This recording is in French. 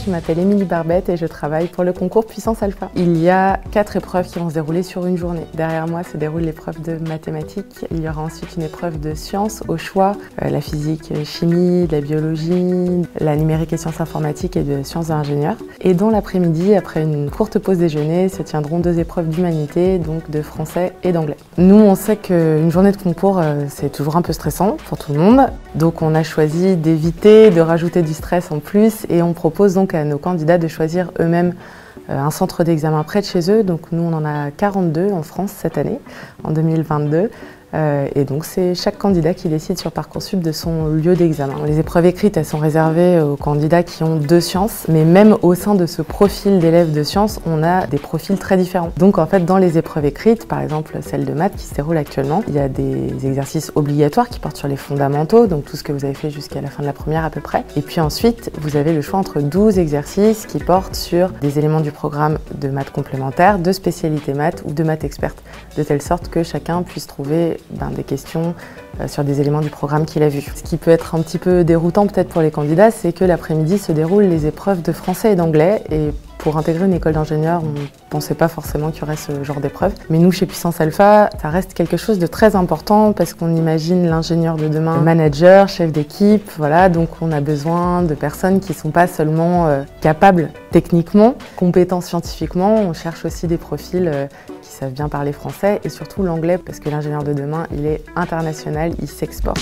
je m'appelle Émilie Barbette et je travaille pour le concours Puissance Alpha. Il y a 4 épreuves qui vont se dérouler sur une journée. Derrière moi se déroule l'épreuve de mathématiques. Il y aura ensuite une épreuve de sciences au choix, la physique, chimie, de la biologie, la numérique et sciences informatiques et de sciences d'ingénieur. Et dans l'après-midi, après une courte pause déjeuner, se tiendront 2 épreuves d'humanité, donc de français et d'anglais. Nous, on sait qu'une journée de concours, c'est toujours un peu stressant pour tout le monde. Donc on a choisi d'éviter de rajouter du stress en plus et on propose donc à nos candidats de choisir eux-mêmes un centre d'examen près de chez eux. Donc nous, on en a 42 en France cette année, en 2022. Et donc c'est chaque candidat qui décide sur Parcoursup de son lieu d'examen. Les épreuves écrites, elles sont réservées aux candidats qui ont 2 sciences, mais même au sein de ce profil d'élèves de sciences, on a des profils très différents. Donc en fait, dans les épreuves écrites, par exemple celle de maths qui se déroule actuellement, il y a des exercices obligatoires qui portent sur les fondamentaux, donc tout ce que vous avez fait jusqu'à la fin de la première à peu près. Et puis ensuite, vous avez le choix entre 12 exercices qui portent sur des éléments du programme de maths complémentaires, de spécialité maths ou de maths experte, de telle sorte que chacun puisse trouver des questions sur des éléments du programme qu'il a vu. Ce qui peut être un petit peu déroutant peut-être pour les candidats, c'est que l'après-midi se déroulent les épreuves de français et d'anglais. Et pour intégrer une école d'ingénieur, on ne pensait pas forcément qu'il y aurait ce genre d'épreuve. Mais nous, chez Puissance Alpha, ça reste quelque chose de très important parce qu'on imagine l'ingénieur de demain, manager, chef d'équipe, voilà. Donc on a besoin de personnes qui ne sont pas seulement capables techniquement, compétents scientifiquement. On cherche aussi des profils qui savent bien parler français et surtout l'anglais parce que l'ingénieur de demain, il est international, il s'exporte.